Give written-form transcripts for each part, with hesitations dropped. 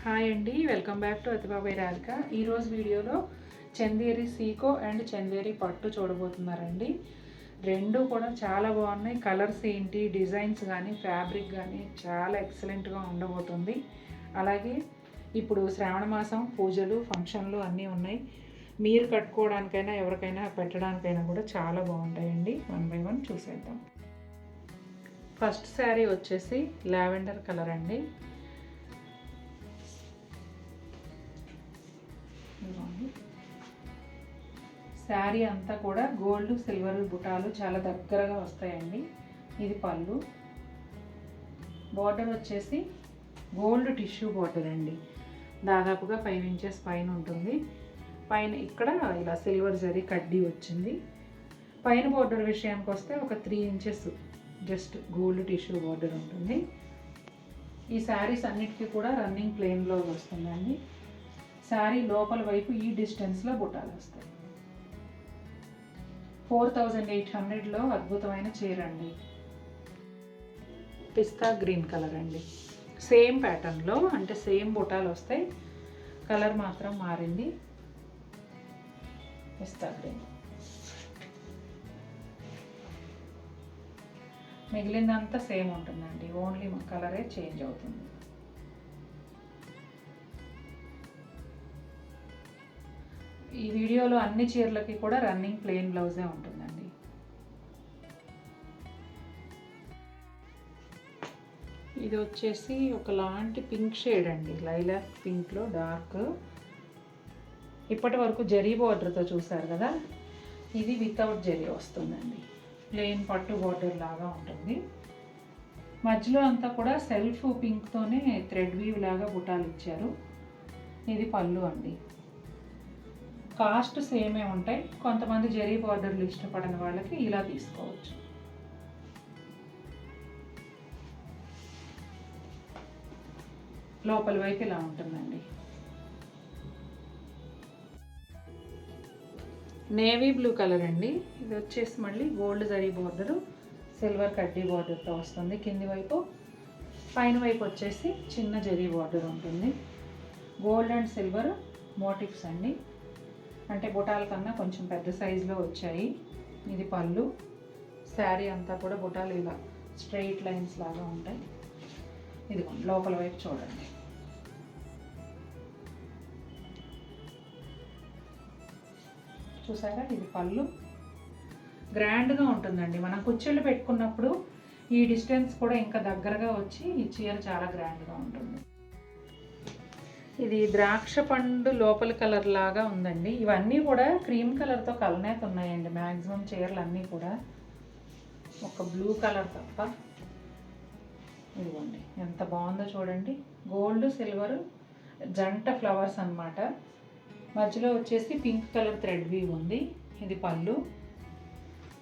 Hi అండి, welcome back to అతిబాబాయ్ Radhika. ఈరోజు వీడియోలో చందేరి సీకో అండ్ చందేరి పట్టు చూడబోతున్నారండి. రెండు కూడా చాలా బాగున్నాయి. కలర్స్ ఏంటి, డిజైన్స్ కానీ ఫ్యాబ్రిక్ కానీ చాలా ఎక్సలెంట్గా ఉండబోతుంది. అలాగే ఇప్పుడు శ్రావణ మాసం పూజలు ఫంక్షన్లు అన్నీ ఉన్నాయి. మీరు కట్టుకోవడానికైనా ఎవరికైనా పెట్టడానికైనా కూడా చాలా బాగుంటాయండి. 1 by 1 చూసేద్దాం. ఫస్ట్ శారీ వచ్చేసి లావెండర్ కలర్ అండి. శారీ అంతా కూడా గోల్డ్ సిల్వర్ బుటాలు చాలా దగ్గరగా వస్తాయండి. ఇది పళ్ళు. బార్డర్ వచ్చేసి గోల్డ్ టిష్యూ బార్డర్ అండి. దాదాపుగా 5 inches పైన ఉంటుంది. పైన ఇక్కడ ఇలా సిల్వర్ జరీ కడ్డీ వచ్చింది. పైన బార్డర్ విషయానికి వస్తే ఒక 3 inches just gold tissue border ఉంటుంది. ఈ శారీస్ అన్నిటికీ కూడా రన్నింగ్ ప్లెయిన్ బ్లౌజ్ వస్తుందండి. శారీ లోపల వైపు ఈ డిస్టెన్స్లో బుటాలు వస్తాయి. 4800లో అద్భుతమైన చీర అండి. పిస్తా గ్రీన్ కలర్ అండి. సేమ్ ప్యాటర్న్లో అంటే సేమ్ బుటాలు వస్తాయి, కలర్ మాత్రం మారింది. పిస్తా గ్రీన్. మిగిలిందంతా సేమ్ ఉంటుందండి, ఓన్లీ కలరే చేంజ్ అవుతుంది. ఈ వీడియోలో అన్ని చీరలకి కూడా రన్నింగ్ ప్లెయిన్ బ్లౌజే ఉంటుందండి. ఇది వచ్చేసి ఒకలాంటి పింక్ షేడ్ అండి, లైలాక్ పింక్లో డార్క్. ఇప్పటి వరకు జరీ బార్డర్తో చూసారు కదా, ఇది వితౌట్ జరీ వస్తుందండి. ప్లెయిన్ పట్టు బార్డర్ లాగా ఉంటుంది. మధ్యలో అంతా కూడా సెల్ఫ్ పింక్తోనే థ్రెడ్ వీవ్ లాగా బుటాలు ఇచ్చారు. ఇది పళ్ళు అండి. కాస్ట్ సేమే ఉంటాయి. కొంతమంది జరీ బార్డర్లు ఇష్టపడని వాళ్ళకి ఇలా తీసుకోవచ్చు. లోపల వైపు ఇలా ఉంటుందండి. నేవీ బ్లూ కలర్ అండి. ఇది వచ్చేసి మళ్ళీ గోల్డ్ జరీ బార్డరు సిల్వర్ కడ్డీ బార్డర్తో వస్తుంది కింది వైపు. పైన వైపు వచ్చేసి చిన్న జరీ బార్డర్ ఉంటుంది. గోల్డ్ అండ్ సిల్వర్ మోటివ్స్ అండి, అంటే బుటాల కన్నా కొంచెం పెద్ద సైజులో వచ్చాయి. ఇది పళ్ళు. శారీ అంతా కూడా బుటాలు ఇలా స్ట్రెయిట్ లైన్స్ లాగా ఉంటాయి. ఇది లోపల వైపు చూడండి. చూసారా, ఇది పళ్ళు. గ్రాండ్గా ఉంటుందండి. మనం కుచ్చిళ్ళు పెట్టుకున్నప్పుడు ఈ డిస్టెన్స్ కూడా ఇంకా దగ్గరగా వచ్చి ఈ చీర చాలా గ్రాండ్గా ఉంటుంది. ఇది ద్రాక్ష పండు లోపల కలర్ లాగా ఉందండి. ఇవన్నీ కూడా క్రీమ్ కలర్తో కలనేత ఉన్నాయండి. మ్యాక్సిమం చీరలు అన్నీ కూడా ఒక బ్లూ కలర్ తప్ప. ఇదిగోండి ఎంత బాగుందో చూడండి. గోల్డ్ సిల్వర్ జంట ఫ్లవర్స్ అన్నమాట. మధ్యలో వచ్చేసి పింక్ కలర్ థ్రెడ్ వీవ్ ఉంది. ఇది పళ్ళు.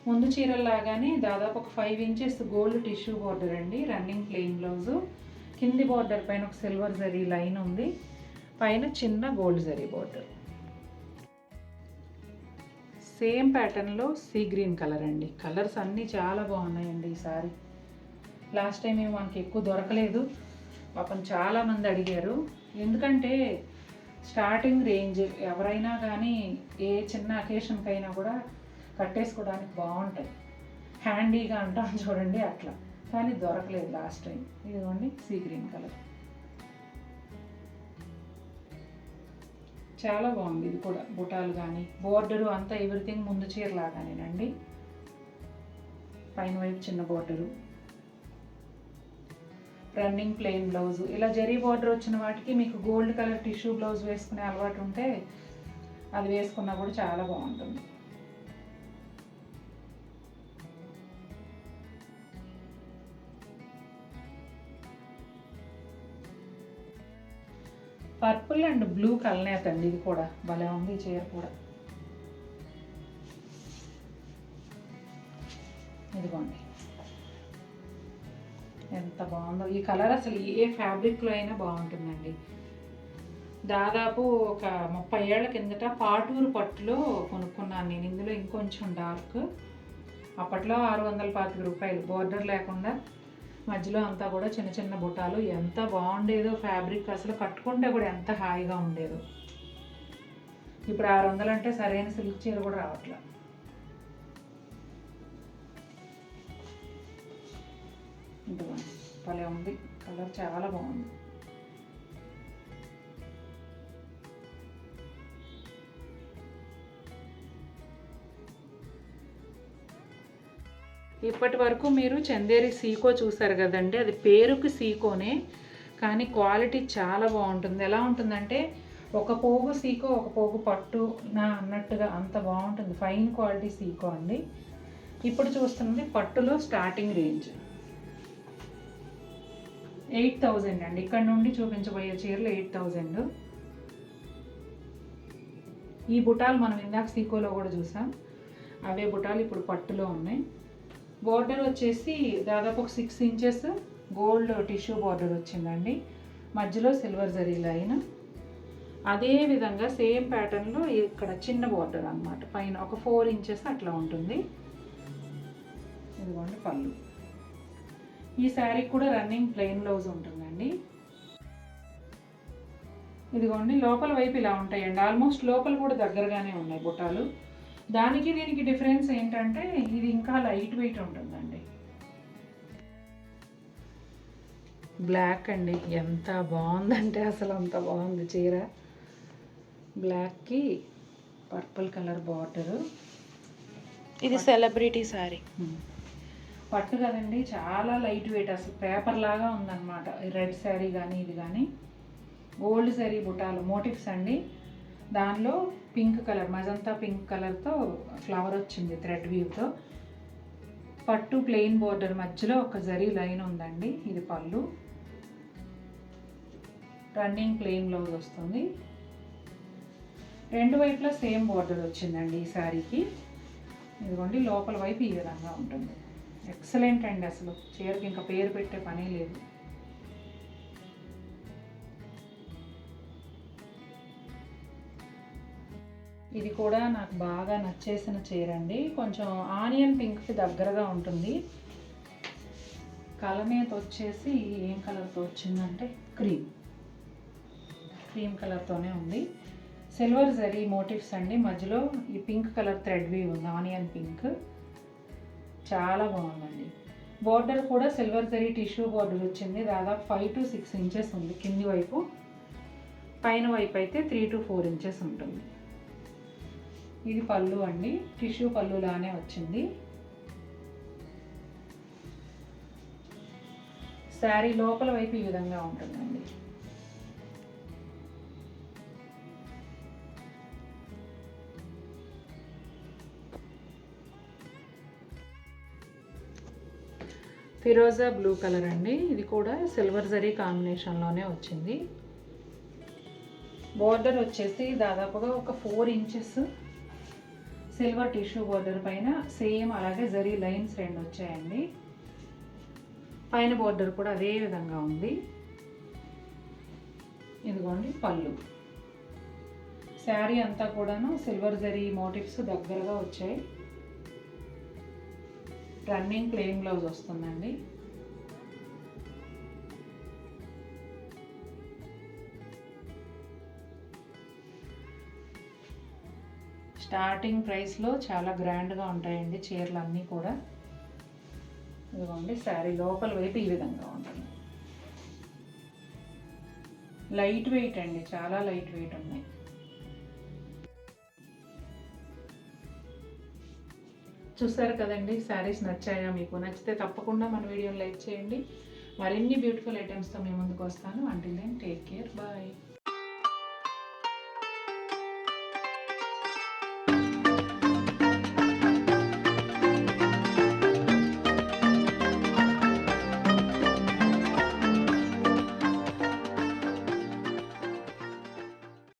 ముందు చీరల్లాగానే దాదాపు ఒక 5 inches గోల్డ్ టిష్యూ బార్డర్ అండి. Running plain blouse. కింది బార్డర్ పైన ఒక సిల్వర్ జరీ లైన్ ఉంది. పైన చిన్న గోల్డ్ జరీ బార్డర్. సేమ్ ప్యాటర్న్లో సీ గ్రీన్ కలర్ అండి. కలర్స్ అన్నీ చాలా బాగున్నాయండి ఈసారి. లాస్ట్ టైం ఏమో మనకి ఎక్కువ దొరకలేదు. పాపం చాలామంది అడిగారు. ఎందుకంటే స్టార్టింగ్ రేంజ్ ఎవరైనా కానీ ఏ చిన్న అకేషన్కైనా కూడా కట్టేసుకోవడానికి బాగుంటాయి. హ్యాండీగా అంటాం చూడండి అట్లా, కానీ దొరకలేదు లాస్ట్ టైం. ఇదిగోండి సీ గ్రీన్ కలర్ చాలా బాగుంది. ఇది కూడా బుటాలు కానీ బోర్డరు అంతా ఎవ్రీథింగ్ ముందు చీర లాగానేనండి. పైన వైపు చిన్న బోర్డరు, రన్నింగ్ ప్లెయిన్ బ్లౌజు. ఇలా జరీ బార్డర్ వచ్చిన వాటికి మీకు గోల్డ్ కలర్ టిష్యూ బ్లౌజ్ వేసుకునే అలవాటు ఉంటే అది వేసుకున్నా కూడా చాలా బాగుంటుంది. పర్పుల్ అండ్ బ్లూ కలనేత అండి. ఇది కూడా భలే ఉంది ఈ చీర కూడా. ఇదిగోండి ఎంత బాగుందో ఈ కలర్. అసలు ఏ ఫ్యాబ్రిక్లో అయినా బాగుంటుందండి. దాదాపు ఒక 30 ఏళ్ల కిందట పాటూరు పట్టులో కొనుక్కున్నాను నేను. ఇందులో ఇంకొంచెం డార్క్. అప్పట్లో 625 రూపాయలు, బోర్డర్ లేకుండా మధ్యలో అంతా కూడా చిన్న చిన్న బుటాలు. ఎంత బాగుండేదో ఫ్యాబ్రిక్, అసలు కట్టుకుంటే కూడా ఎంత హాయిగా ఉండేదో. ఇప్పుడు 600 అంటే సరైన సిల్క్ చీర కూడా రావట్లా. ఇదిగోండి, భలే ఉంది, కలర్ చాలా బాగుంది. ఇప్పటి వరకు మీరు చందేరి సీకో చూసారు కదండి, అది పేరుకి సీకోనే, కానీ క్వాలిటీ చాలా బాగుంటుంది. ఎలా ఉంటుందంటే ఒక పోగు సీకో ఒక పోగు పట్టు నా అన్నట్టుగా అంత బాగుంటుంది. ఫైన్ క్వాలిటీ సీకో అండి. ఇప్పుడు చూస్తున్నది పట్టులో స్టార్టింగ్ రేంజ్ 8000 అండి. ఇక్కడ నుండి చూపించబోయే చీరలు 8000. ఈ బుటాలు మనం ఇందాక సీకోలో కూడా చూసాం, అవే బుటాలు ఇప్పుడు పట్టులో ఉన్నాయి. బోర్డర్ వచ్చేసి దాదాపు ఒక 6 ఇంచెస్ గోల్డ్ టిష్యూ బార్డర్ వచ్చిందండి. మధ్యలో సిల్వర్ జరీ లైన్. అదే విధంగా సేమ్ ప్యాటర్న్లో ఇక్కడ చిన్న బార్డర్ అన్నమాట, పైన ఒక 4 ఇంచెస్ అట్లా ఉంటుంది. ఇదిగోండి పళ్ళు. ఈ శారీకి కూడా రన్నింగ్ ప్లెయిన్ బ్లౌజ్ ఉంటుందండి. ఇదిగోండి లోపల వైపు ఇలా ఉంటాయండి. ఆల్మోస్ట్ లోపల కూడా దగ్గరగానే ఉన్నాయి బుటాలు. దానికి దీనికి డిఫరెన్స్ ఏంటంటే ఇది ఇంకా లైట్ వెయిట్ ఉంటుందండి. బ్లాక్ అండి, ఎంత బాగుందంటే అసలు అంత బాగుంది చీర. బ్లాక్కి పర్పుల్ కలర్ బార్డరు. ఇది సెలబ్రిటీ శారీ. పట్టు కదండి, చాలా లైట్ వెయిట్, అసలు పేపర్ లాగా ఉందన్నమాట. రెడ్ శారీ కానీ ఇది కానీ. గోల్డ్ శారీ బుటాలు మోటివ్స్ అండి. దానిలో పింక్ కలర్, మజంతా పింక్ కలర్తో ఫ్లవర్ వచ్చింది థ్రెడ్ వీవ్తో. పట్టు ప్లెయిన్ బోర్డర్, మధ్యలో ఒక జరీ లైన్ ఉందండి. ఇది పళ్ళు. రన్నింగ్ ప్లెయిన్ బ్లౌజ్ వస్తుంది. రెండు వైపులా సేమ్ బోర్డర్ వచ్చిందండి ఈ శారీకి. ఇదిగోండి లోపల వైపు ఈ విధంగా ఉంటుంది. ఎక్సలెంట్ అండి, అసలు చీరకి ఇంకా పేరు పెట్టే పనే లేదు. ఇది కూడా నాకు బాగా నచ్చేసిన చీర అండి. కొంచెం ఆనియన్ పింక్కి దగ్గరగా ఉంటుంది. కలనేత వచ్చేసి ఏం కలర్తో వచ్చిందంటే క్రీమ్ కలర్తోనే ఉంది. సిల్వర్ జరీ మోటివ్స్ అండి. మధ్యలో ఈ పింక్ కలర్ థ్రెడ్ వీవ్ ఉంది, ఆనియన్ పింక్. చాలా బాగుందండి. బోర్డర్ కూడా సిల్వర్ జరీ టిష్యూ బోర్డర్ వచ్చింది. దాదాపు 5 to 6 ఇంచెస్ ఉంది కింది వైపు. పైన వైపు అయితే 3 to 4 ఇంచెస్ ఉంటుంది. ఇది పళ్ళు అండి, టిష్యూ పళ్ళు లానే వచ్చింది. శారీ లోపల వైపు ఈ విధంగా ఉంటుందండి. ఫిరోజా బ్లూ కలర్ అండి. ఇది కూడా సిల్వర్ జరీ కాంబినేషన్లోనే వచ్చింది. బోర్డర్ వచ్చేసి దాదాపుగా ఒక 4 ఇంచెస్ సిల్వర్ టిష్యూ బోర్డర్ పైన సేమ్ అలాగే జరీ లైన్స్ 2 వచ్చాయండి. పైన బోర్డర్ కూడా అదే విధంగా ఉంది. ఇదిగోండి పళ్ళు. శారీ అంతా కూడాను సిల్వర్ జరీ మోటివ్స్ దగ్గరగా వచ్చాయి. రన్నింగ్ ప్లెయిన్ బ్లౌజ్ వస్తుందండి. స్టార్టింగ్ ప్రైస్లో చాలా గ్రాండ్గా ఉంటాయండి చీరలు అన్నీ కూడా. ఇదిగోండి శారీ లోపల వైపు ఈ విధంగా ఉంటుంది. లైట్ వెయిట్ అండి, చాలా లైట్ వెయిట్ ఉన్నాయి. చూసారు కదండి, శారీస్ నచ్చాయా మీకు? నచ్చితే తప్పకుండా మన వీడియోని లైక్ చేయండి. మరిన్ని బ్యూటిఫుల్ ఐటమ్స్తో మీ ముందుకు వస్తాను. Until then take care, bye.